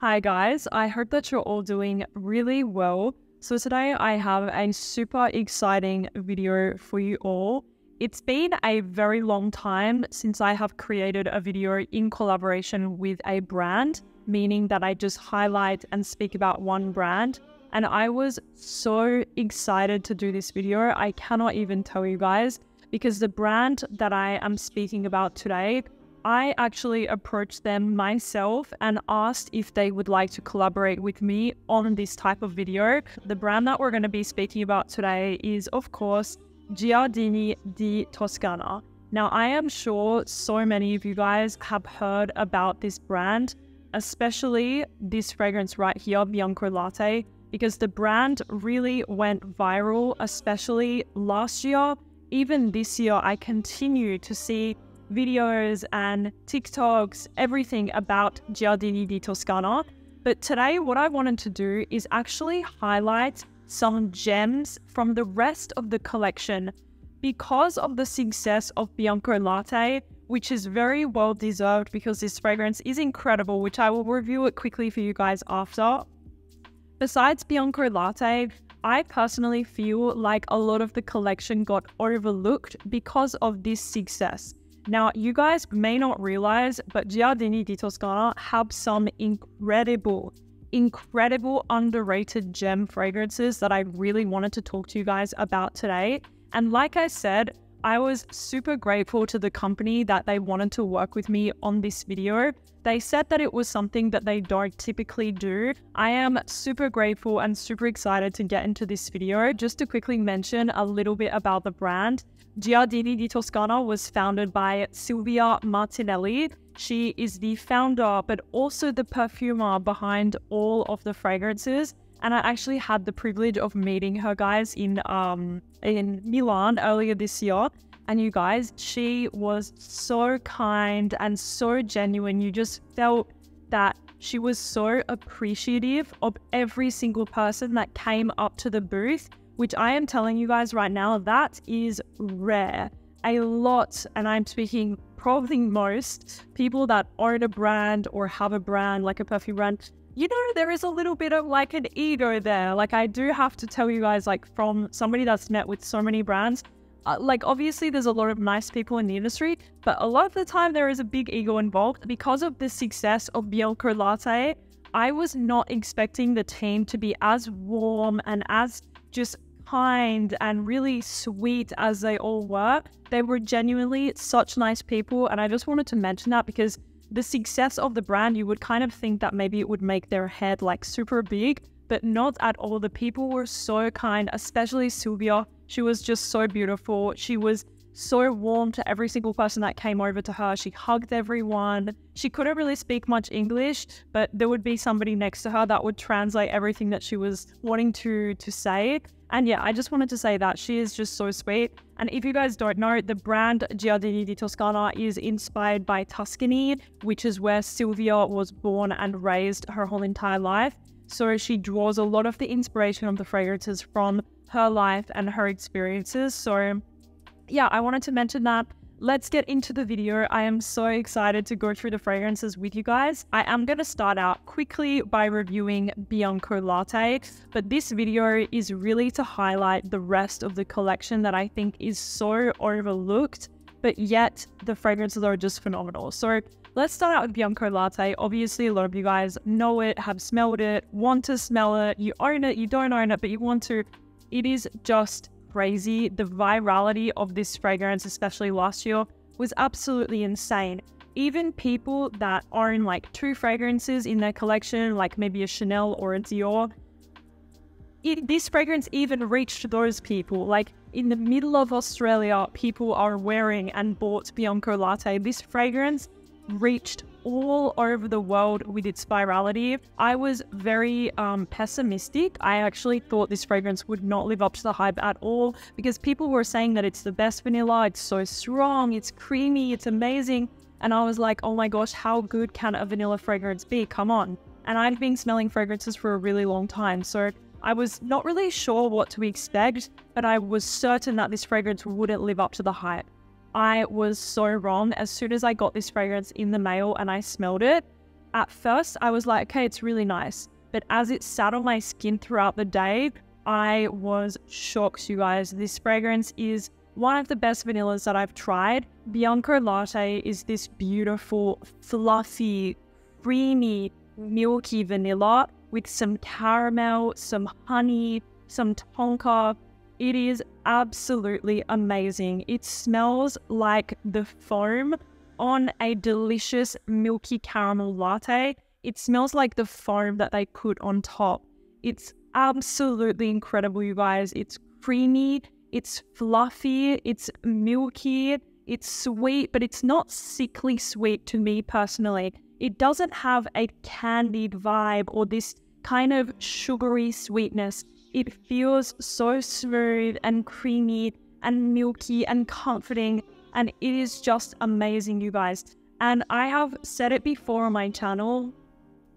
Hi guys, I hope that you're all doing really well. So today I have a super exciting video for you all. It's been a very long time since I have created a video in collaboration with a brand, meaning that I just highlight and speak about one brand. And I was so excited to do this video. I cannot even tell you guys, because the brand that I am speaking about today, I actually approached them myself and asked if they would like to collaborate with me on this type of video. The brand that we're going to be speaking about today is, of course, Giardini di Toscana. Now, I am sure so many of you guys have heard about this brand, especially this fragrance right here, Bianco Latte, because the brand really went viral, especially last year. Even this year, I continue to see videos and TikToks, everything about Giardini di Toscana. But today what I wanted to do is actually highlight some gems from the rest of the collection because of the success of Bianco Latte, which is very well deserved because this fragrance is incredible, which I will review it quickly for you guys after. Besides Bianco Latte, I personally feel like a lot of the collection got overlooked because of this success. Now, you guys may not realize, but Giardini di Toscana have some incredible underrated gem fragrances that I really wanted to talk to you guys about today. And like I said, I was super grateful to the company that they wanted to work with me on this video. They said that it was something that they don't typically do. I am super grateful and super excited to get into this video. Just to quickly mention a little bit about the brand. Giardini di Toscana was founded by Silvia Martinelli. She is the founder, but also the perfumer behind all of the fragrances. And I actually had the privilege of meeting her, guys, in Milan earlier this year. And you guys, she was so kind and so genuine. You just felt that she was so appreciative of every single person that came up to the booth, which I am telling you guys right now, that is rare. A lot, and I'm speaking probably most, people that own a brand or have a brand, like a perfume brand, you know, there is a little bit of like an ego there. Like, I do have to tell you guys, like, from somebody that's met with so many brands, like, obviously there's a lot of nice people in the industry, but a lot of the time there is a big ego involved. Because of the success of Bianco Latte, I was not expecting the team to be as warm and as just kind and really sweet as they all were. They were genuinely such nice people, and I just wanted to mention that because the success of the brand, you would kind of think that maybe it would make their head like super big, but not at all. The people were so kind, especially Silvia. She was just so beautiful. She was so warm to every single person that came over to her. She hugged everyone. She couldn't really speak much English, but there would be somebody next to her that would translate everything that she was wanting to say. And yeah, I just wanted to say that she is just so sweet. And if you guys don't know, the brand Giardini di Toscana is inspired by Tuscany, which is where Silvia was born and raised her whole entire life. So she draws a lot of the inspiration of the fragrances from her life and her experiences. So yeah, I wanted to mention that. Let's get into the video. I am so excited to go through the fragrances with you guys. I am going to start out quickly by reviewing Bianco Latte, but this video is really to highlight the rest of the collection that I think is so overlooked, but yet the fragrances are just phenomenal. So let's start out with Bianco Latte. Obviously, a lot of you guys know it, have smelled it, want to smell it, you own it, you don't own it, but you want to. It is just crazy. The virality of this fragrance, especially last year, was absolutely insane. Even people that own like 2 fragrances in their collection, like maybe a Chanel or a Dior, this fragrance even reached those people. Like, in the middle of Australia, people are wearing and bought Bianco Latte. This fragrance reached all over the world with its virality. I was very pessimistic. I actually thought this fragrance would not live up to the hype at all because people were saying that it's the best vanilla, it's so strong, it's creamy, it's amazing. And I was like, oh my gosh, how good can a vanilla fragrance be? Come on. And I'd been smelling fragrances for a really long time, so I was not really sure what to expect, but I was certain that this fragrance wouldn't live up to the hype. I was so wrong. As soon as I got this fragrance in the mail and I smelled it, at first I was like, okay, it's really nice. But as it sat on my skin throughout the day, I was shocked, you guys. This fragrance is one of the best vanillas that I've tried. Bianco Latte is this beautiful, fluffy, creamy, milky vanilla with some caramel, some honey, some tonka. It is absolutely amazing. It smells like the foam on a delicious milky caramel latte. It smells like the foam that they put on top. It's absolutely incredible, you guys. It's creamy, it's fluffy, it's milky, it's sweet, but it's not sickly sweet to me personally. It doesn't have a candied vibe or this kind of sugary sweetness. It feels so smooth and creamy and milky and comforting, and it is just amazing, you guys. And I have said it before on my channel,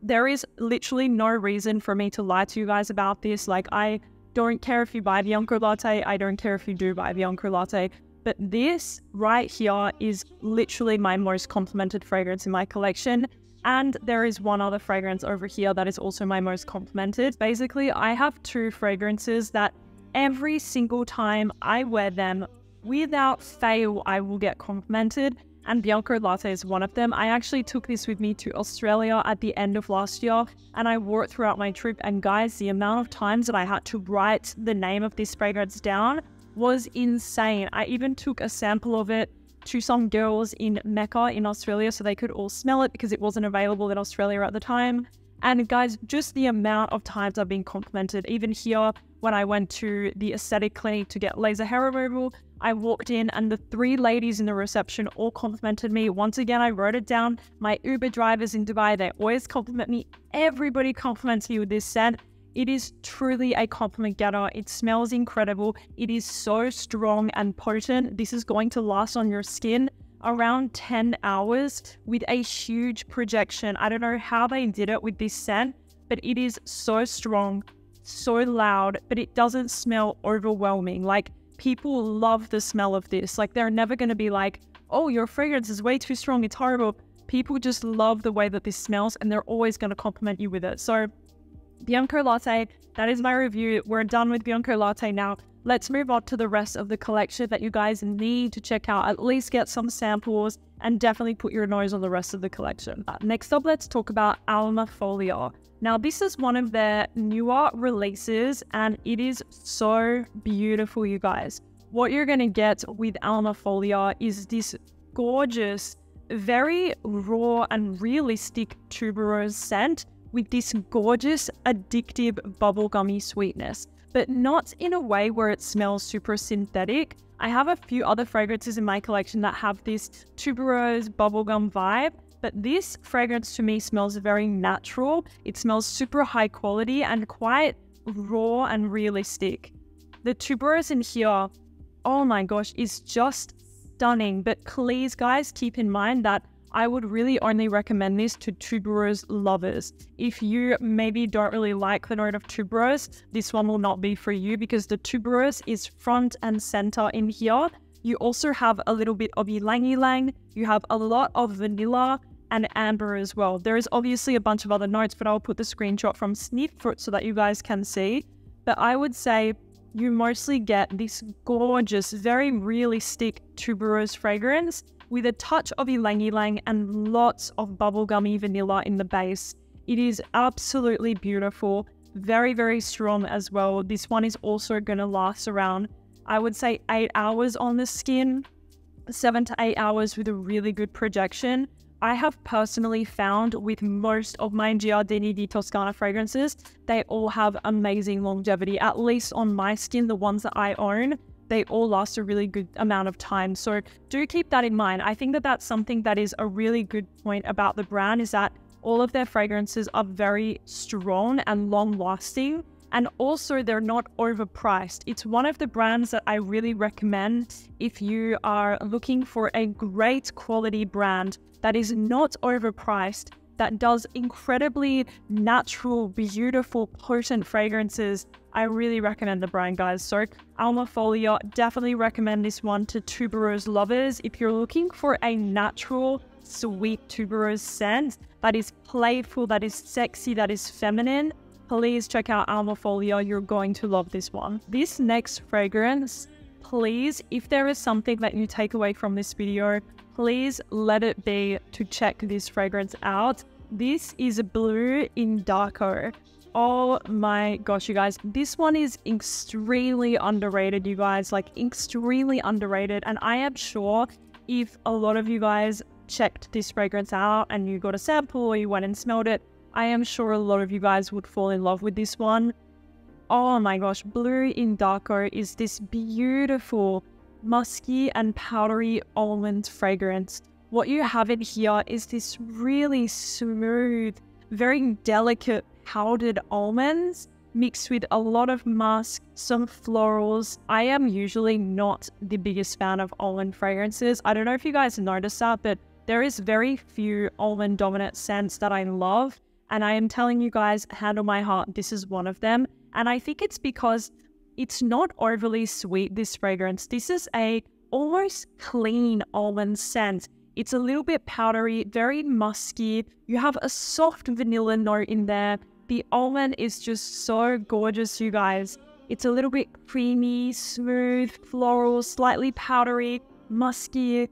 there is literally no reason for me to lie to you guys about this. Like, I don't care if you buy Bianco Latte, I don't care if you do buy Bianco Latte, but this right here is literally my most complimented fragrance in my collection. And there is one other fragrance over here that is also my most complimented. Basically, I have two fragrances that every single time I wear them, without fail, I will get complimented. And Bianco Latte is one of them. I actually took this with me to Australia at the end of last year, and I wore it throughout my trip. And guys, the amount of times that I had to write the name of this fragrance down was insane. I even took a sample of it to some girls in Mecca in Australia so they could all smell it because it wasn't available in Australia at the time. And guys, just the amount of times I've been complimented. Even here, when I went to the aesthetic clinic to get laser hair removal, I walked in and the three ladies in the reception all complimented me. Once again, I wrote it down. My Uber drivers in Dubai, they always compliment me. Everybody compliments me with this scent. It is truly a compliment getter. It smells incredible. It is so strong and potent. This is going to last on your skin around 10 hours with a huge projection. I don't know how they did it with this scent, but it is so strong, so loud, but it doesn't smell overwhelming. Like, people love the smell of this. Like, they're never going to be like, oh, your fragrance is way too strong, it's horrible. People just love the way that this smells, and they're always going to compliment you with it. So Bianco Latte, that is my review. We're done with Bianco Latte now. Let's move on to the rest of the collection that you guys need to check out. At least get some samples and definitely put your nose on the rest of the collection. Next up, let's talk about Alma Folia. Now, this is one of their newer releases, and it is so beautiful, you guys. What you're going to get with Alma Folia is this gorgeous, very raw and realistic tuberose scent with this gorgeous, addictive bubblegummy sweetness, but not in a way where it smells super synthetic. I have a few other fragrances in my collection that have this tuberose bubblegum vibe, but this fragrance to me smells very natural. It smells super high quality and quite raw and realistic. The tuberose in here, oh my gosh, is just stunning. But please, guys, keep in mind that I would really only recommend this to tuberose lovers. If you maybe don't really like the note of tuberose, this one will not be for you because the tuberose is front and center in here. You also have a little bit of ylang ylang. You have a lot of vanilla and amber as well. There is obviously a bunch of other notes, but I'll put the screenshot from Sniff so that you guys can see. But I would say you mostly get this gorgeous, very realistic tuberose fragrance with a touch of ylang ylang and lots of bubblegummy vanilla in the base. It is absolutely beautiful, very, very strong as well. This one is also going to last around, I would say, 8 hours on the skin, 7 to 8 hours with a really good projection. I have personally found with most of my Giardini di Toscana fragrances, they all have amazing longevity, at least on my skin, the ones that I own. They all last a really good amount of time. So do keep that in mind. I think that that's something that is a really good point about the brand, is that all of their fragrances are very strong and long lasting. And also they're not overpriced. It's one of the brands that I really recommend if you are looking for a great quality brand that is not overpriced, that does incredibly natural, beautiful, potent fragrances. I really recommend the brand, guys. So Alma Folia, definitely recommend this one to tuberose lovers. If you're looking for a natural, sweet tuberose scent that is playful, that is sexy, that is feminine, please check out Alma Folia. You're going to love this one. This next fragrance, please, if there is something that you take away from this video, please let it be to check this fragrance out. This is Blue in Darko. Oh my gosh, you guys, this one is extremely underrated, you guys, like extremely underrated. And I am sure if a lot of you guys checked this fragrance out and you got a sample or you went and smelled it, I am sure a lot of you guys would fall in love with this one. Oh my gosh, Blue in Darko is this beautiful musky and powdery almond fragrance. What you have in here is this really smooth, very delicate powdered almonds mixed with a lot of musk, some florals. I am usually not the biggest fan of almond fragrances. I don't know if you guys noticed that, but there is very few almond dominant scents that I love. And I am telling you guys, hand on my heart, this is one of them. And I think it's because it's not overly sweet, this fragrance. This is a almost clean almond scent. It's a little bit powdery, very musky. You have a soft vanilla note in there. The almond is just so gorgeous, you guys. It's a little bit creamy, smooth, floral, slightly powdery, musky.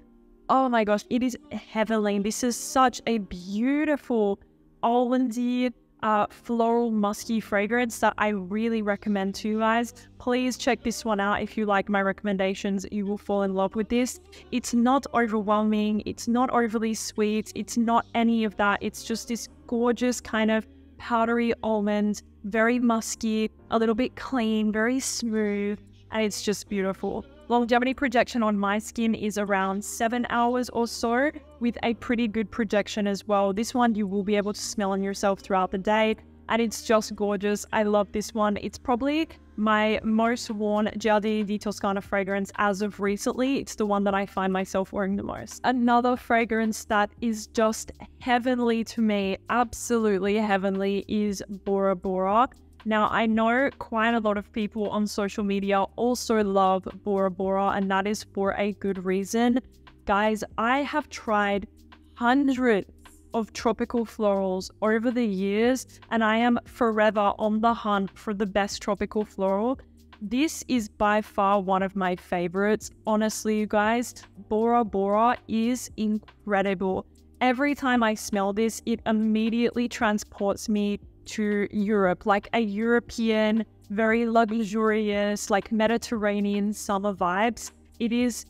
Oh my gosh, it is heavenly. This is such a beautiful almondy, floral, musky fragrance that I really recommend to you guys. Please check this one out. If you like my recommendations, you will fall in love with this. It's not overwhelming. It's not overly sweet. It's not any of that. It's just this gorgeous kind of powdery almond, very musky, a little bit clean, very smooth, and it's just beautiful. Longevity projection on my skin is around 7 hours or so, with a pretty good projection as well. This one you will be able to smell on yourself throughout the day, and it's just gorgeous. I love this one. It's probably my most worn Giardini di Toscana fragrance as of recently. It's the one that I find myself wearing the most. Another fragrance that is just heavenly to me, absolutely heavenly, is Bora Bora. Now, I know quite a lot of people on social media also love Bora Bora, and that is for a good reason. Guys, I have tried hundreds of tropical florals over the years, and I am forever on the hunt for the best tropical floral. This is by far one of my favorites. Honestly, you guys, Bora Bora is incredible. Every time I smell this, it immediately transports me to Europe, like a European, very luxurious, like Mediterranean summer vibes. It is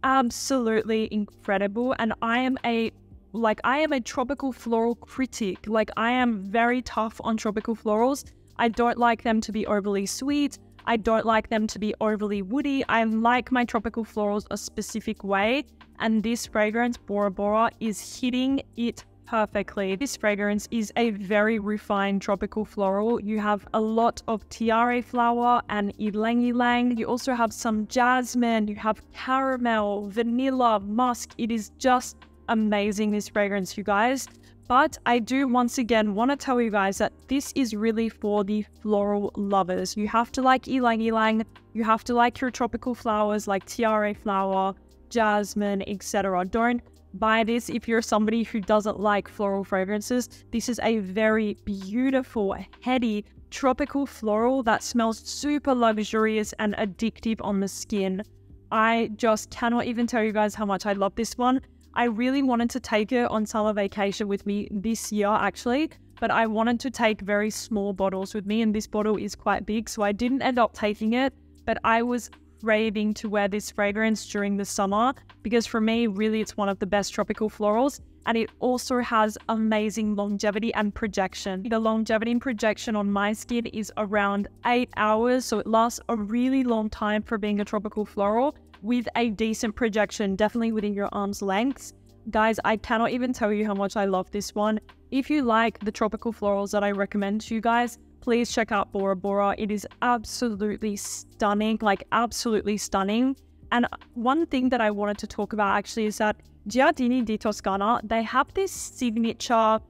absolutely incredible, and I am a tropical floral critic. Like, I am very tough on tropical florals. I don't like them to be overly sweet. I don't like them to be overly woody. I like my tropical florals a specific way, and this fragrance, Bora Bora, is hitting it perfectly. This fragrance is a very refined tropical floral. You have a lot of tiare flower and ylang ylang. You also have some jasmine, you have caramel, vanilla, musk. It is just amazing, this fragrance, you guys. But I do once again want to tell you guys that this is really for the floral lovers. You have to like ylang ylang. You have to like your tropical flowers like tiare flower, jasmine, etc. Don't buy this if you're somebody who doesn't like floral fragrances. This is a very beautiful, heady, tropical floral that smells super luxurious and addictive on the skin. I just cannot even tell you guys how much I love this one. I really wanted to take it on summer vacation with me this year, actually, but I wanted to take very small bottles with me, and this bottle is quite big, so I didn't end up taking it, but I was craving to wear this fragrance during the summer because for me, really, it's one of the best tropical florals, and it also has amazing longevity and projection. The longevity and projection on my skin is around 8 hours, so it lasts a really long time for being a tropical floral with a decent projection, definitely within your arm's length. Guys, I cannot even tell you how much I love this one. If you like the tropical florals that I recommend to you guys, please check out Bora Bora. It is absolutely stunning, like absolutely stunning. And one thing that I wanted to talk about actually is that Giardini di Toscana, they have this signature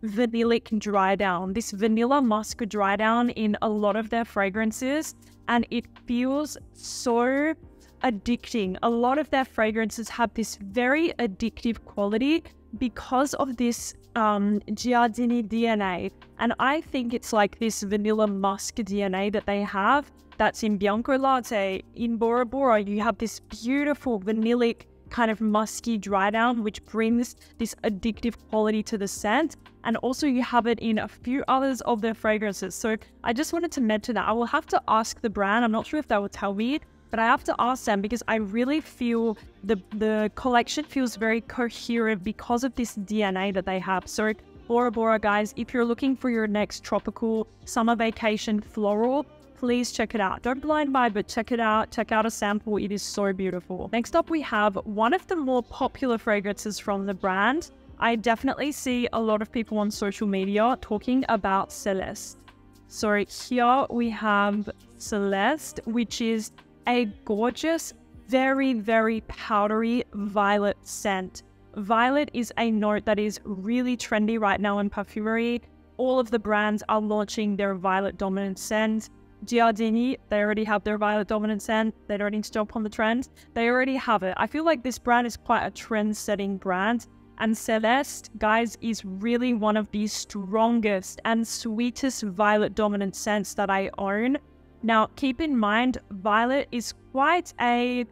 vanillic dry down, this vanilla musk dry down in a lot of their fragrances, and it feels so addicting. A lot of their fragrances have this very addictive quality because of this Giardini DNA. And I think it's like this vanilla musk DNA that they have that's in Bianco Latte. In Bora Bora, you have this beautiful vanillic kind of musky dry down, which brings this addictive quality to the scent. And also you have it in a few others of their fragrances. So I just wanted to mention that. I will have to ask the brand. I'm not sure if they will tell me, but I have to ask them because I really feel the collection feels very coherent because of this DNA that they have. So Bora Bora, guys, if you're looking for your next tropical summer vacation floral, please check it out. Don't blind buy, but check it out. Check out a sample. It is so beautiful. Next up, we have one of the more popular fragrances from the brand. I definitely see a lot of people on social media talking about Celeste. So here we have Celeste, which is a gorgeous, very, very powdery violet scent. Violet is a note that is really trendy right now in perfumery. All of the brands are launching their violet dominant scent. Giardini, they already have their violet dominant scent. They don't need to jump on the trend. They already have it. I feel like this brand is quite a trend-setting brand. And Celeste, guys, is really one of the strongest and sweetest violet dominant scents that I own. Now, keep in mind, violet is quite a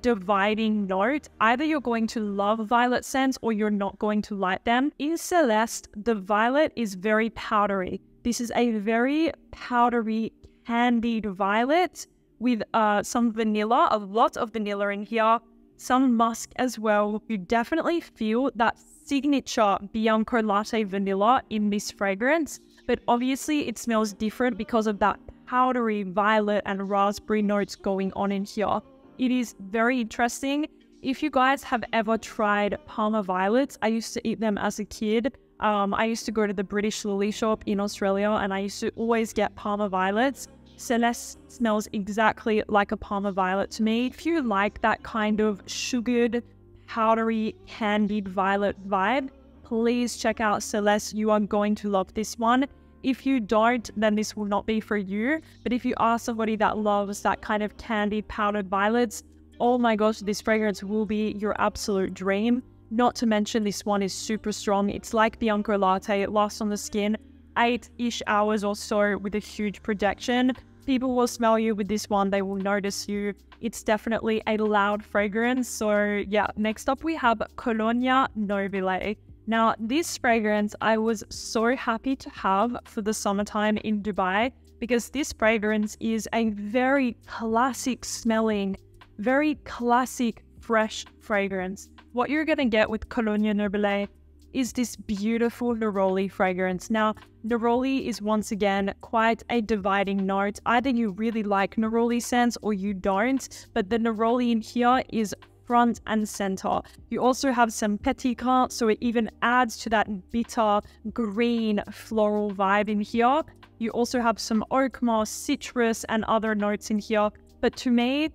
dividing note. Either you're going to love violet scents or you're not going to like them. In Celeste, the violet is very powdery. This is a very powdery, candied violet with some vanilla, a lot of vanilla in here, some musk as well. You definitely feel that signature Bianco Latte vanilla in this fragrance, but obviously it smells different because of that powdery violet and raspberry notes going on in here. It is very interesting. If you guys have ever tried Parma violets, I used to eat them as a kid. I used to go to the British Lily shop in Australia and I used to always get Parma violets. Celeste smells exactly like a Parma violet to me. If you like that kind of sugared, powdery, candied violet vibe, please check out Celeste. You are going to love this one. If you don't, then this will not be for you. But if you are somebody that loves that kind of candied, powdered violets, oh my gosh, this fragrance will be your absolute dream. Not to mention this one is super strong. It's like Bianco Latte. It lasts on the skin 8-ish hours or so with a huge projection. People will smell you with this one. They will notice you. It's definitely a loud fragrance. So yeah, next up we have Colonia Nobile. Now this fragrance I was so happy to have for the summertime in Dubai because this fragrance is a very classic smelling, very classic fresh fragrance. What you're going to get with Colonia Nobile is this beautiful neroli fragrance. Now, neroli is once again quite a dividing note. Either you really like neroli scents or you don't, but the neroli in here is front and center. You also have some petica, so it even adds to that bitter green floral vibe in here. You also have some oak moss, citrus, and other notes in here. But to me,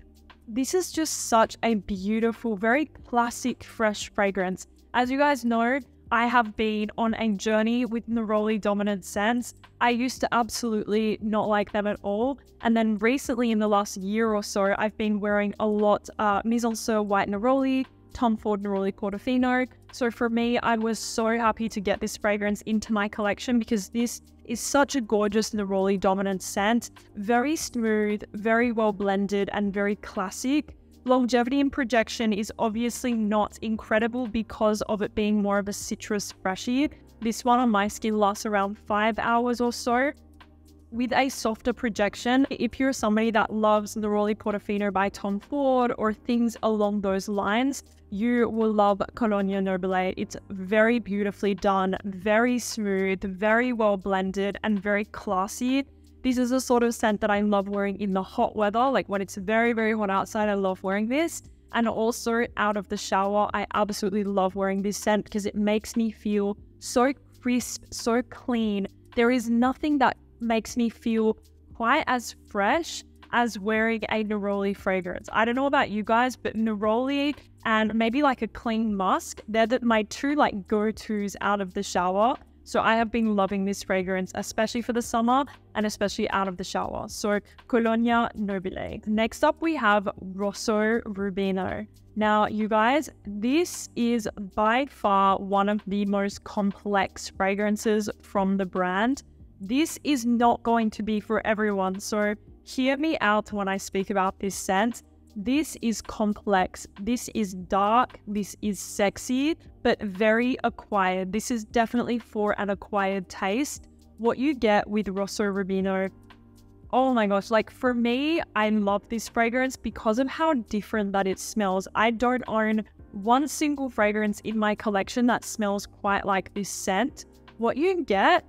this is just such a beautiful, very classic, fresh fragrance. As you guys know, I have been on a journey with neroli dominant scents. I used to absolutely not like them at all. And then recently in the last year or so, I've been wearing a lot Mise en Serre white neroli, Tom Ford neroli Portofino. So for me, I was so happy to get this fragrance into my collection because this is such a gorgeous neroli dominant scent. Very smooth, very well blended, and very classic. Longevity and projection is obviously not incredible because of it being more of a citrus freshie. This one on my skin lasts around 5 hours or so. With a softer projection, if you're somebody that loves Neroli Portofino by Tom Ford or things along those lines, you will love Colonia Nobile. It's very beautifully done, very smooth, very well blended, and very classy. This is a sort of scent that I love wearing in the hot weather, like when it's very, very hot outside, I love wearing this. And also out of the shower, I absolutely love wearing this scent because it makes me feel so crisp, so clean. There is nothing that makes me feel quite as fresh as wearing a neroli fragrance. I don't know about you guys, but neroli and maybe like a clean musk, they're my two like go-tos out of the shower. So I have been loving this fragrance, especially for the summer and especially out of the shower. So Colonia Nobile. Next up, we have Roso Rubino. Now, you guys, this is by far one of the most complex fragrances from the brand. This is not going to be for everyone, so hear me out when I speak about this scent. This is complex, this is dark, this is sexy, but very acquired. This is definitely for an acquired taste. What you get with Roso Rubino, oh my gosh, like for me, I love this fragrance because of how different that it smells. I don't own one single fragrance in my collection that smells quite like this scent. What you get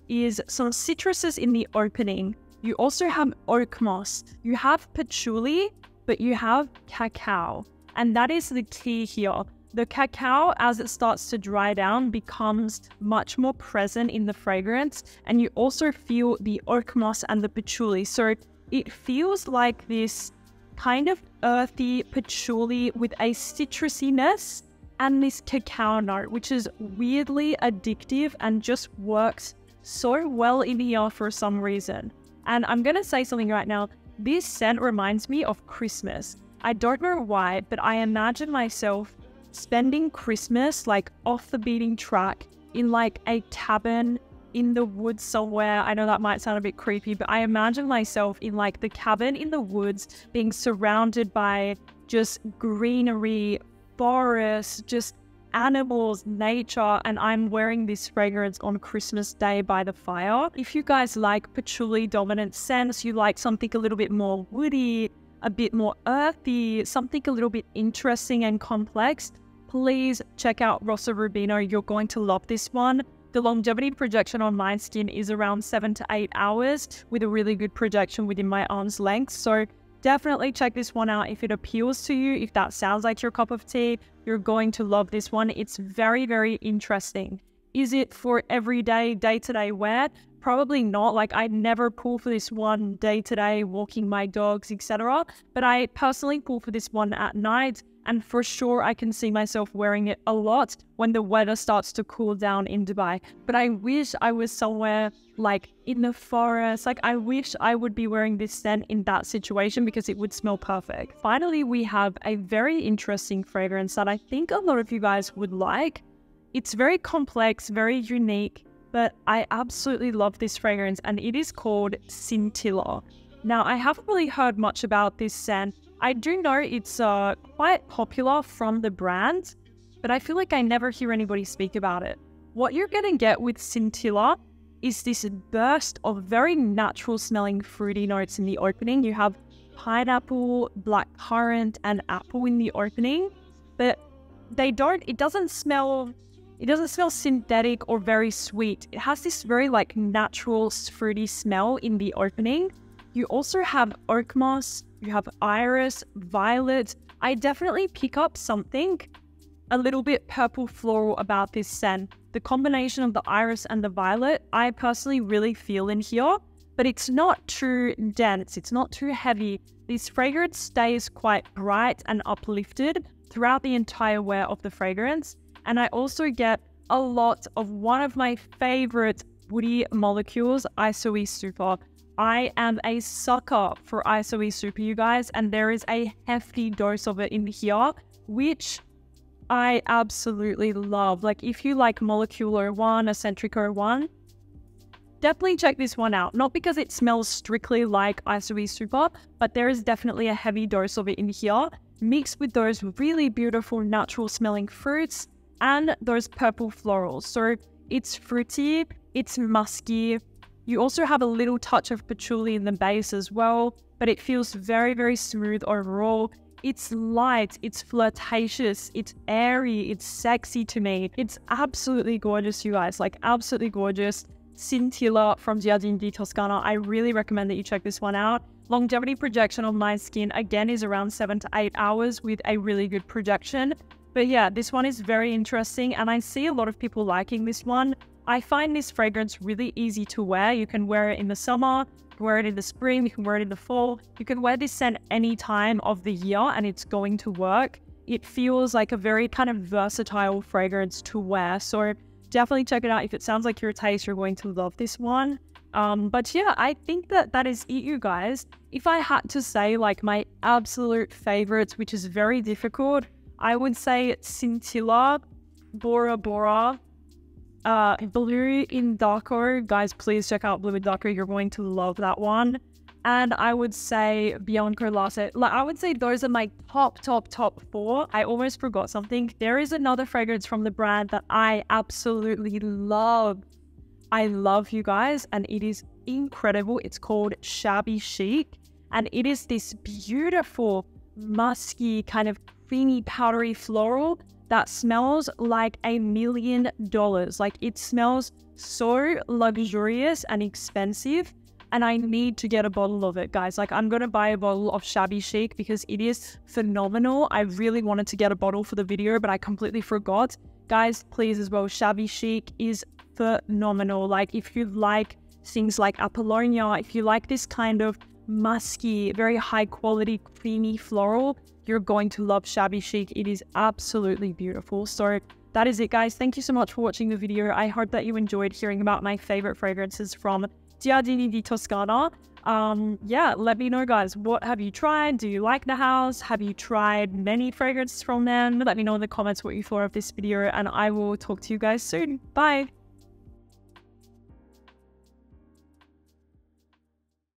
is some citruses in the opening. You also have oak moss, you have patchouli, but you have cacao. And that is the key here. The cacao, as it starts to dry down, becomes much more present in the fragrance. And you also feel the oak moss and the patchouli. So it feels like this kind of earthy patchouli with a citrusiness and this cacao note, which is weirdly addictive and just works so well in here for some reason. And I'm gonna say something right now. This scent reminds me of Christmas. I don't know why, but I imagine myself spending Christmas like off the beaten track in like a cabin in the woods somewhere. I know that might sound a bit creepy, but I imagine myself in like the cabin in the woods being surrounded by just greenery, forest, just animals, nature, and I'm wearing this fragrance on Christmas Day by the fire. If you guys like patchouli dominant scents, you like something a little bit more woody, a bit more earthy, something a little bit interesting and complex, please check out Roso Rubino. You're going to love this one. The longevity projection on my skin is around 7 to 8 hours with a really good projection within my arm's length. So definitely check this one out if it appeals to you. If that sounds like your cup of tea, you're going to love this one. It's very, very interesting. Is it for everyday, day-to-day wear? Probably not. Like, I never pull for this one day-to-day, walking my dogs, etc. But I personally pull for this one at night. And for sure, I can see myself wearing it a lot when the weather starts to cool down in Dubai. But I wish I was somewhere like in the forest. Like, I wish I would be wearing this scent in that situation because it would smell perfect. Finally, we have a very interesting fragrance that I think a lot of you guys would like. It's very complex, very unique, but I absolutely love this fragrance, and it is called Cintilla. Now, I haven't really heard much about this scent. I do know it's quite popular from the brand, but I feel like I never hear anybody speak about it. What you're going to get with Cintilla is this burst of very natural smelling fruity notes in the opening. You have pineapple, blackcurrant, and apple in the opening, but it doesn't smell synthetic or very sweet. It has this very like natural fruity smell in the opening. You also have oak moss, you have iris, violet. I definitely pick up something a little bit purple floral about this scent. The combination of the iris and the violet, I personally really feel in here, but it's not too dense, it's not too heavy. This fragrance stays quite bright and uplifted throughout the entire wear of the fragrance. And I also get a lot of one of my favorite woody molecules, Isoe Super. I am a sucker for Isoe Super, you guys, and there is a hefty dose of it in here, which I absolutely love. Like, if you like Molecular 1, Eccentrico 1, definitely check this one out. Not because it smells strictly like Isoe Super, but there is definitely a heavy dose of it in here, mixed with those really beautiful natural smelling fruits and those purple florals. So it's fruity, it's musky. You also have a little touch of patchouli in the base as well, but it feels very, very smooth overall. It's light, it's flirtatious, it's airy, it's sexy to me. It's absolutely gorgeous, you guys, like absolutely gorgeous. Cintilla from Giardini di Toscana. I really recommend that you check this one out. Longevity projection on my skin, again, is around 7 to 8 hours with a really good projection. But yeah, this one is very interesting, and I see a lot of people liking this one. I find this fragrance really easy to wear. You can wear it in the summer, you can wear it in the spring, you can wear it in the fall. You can wear this scent any time of the year and it's going to work. It feels like a very kind of versatile fragrance to wear. So definitely check it out. If it sounds like your taste, you're going to love this one. But yeah, I think that is it, you guys. If I had to say like my absolute favorites, which is very difficult, I would say Cintilla, Bora Bora, Blue in Darko. Guys, please check out Blue in Darko. You're going to love that one. And I would say Bianco Latte. Like, I would say those are my top 4. I almost forgot something. There is another fragrance from the brand that I absolutely love. I love, you guys, and it is incredible. It's called Shabby Chic, and it is this beautiful, musky, kind of creamy, powdery floral that smells like $1 million. Like, it smells so luxurious and expensive. And I need to get a bottle of it, guys. Like, I'm going to buy a bottle of Shabby Chic because it is phenomenal. I really wanted to get a bottle for the video, but I completely forgot. Guys, please as well, Shabby Chic is phenomenal. Like, if you like things like Apollonia, if you like this kind of musky, very high quality, creamy floral, you're going to love Shabby Chic. It is absolutely beautiful. So that is it, guys. Thank you so much for watching the video. I hope that you enjoyed hearing about my favorite fragrances from Giardini di Toscana. Yeah, let me know, guys. What have you tried? Do you like the house? Have you tried many fragrances from them? Let me know in the comments what you thought of this video, and I will talk to you guys soon. Bye.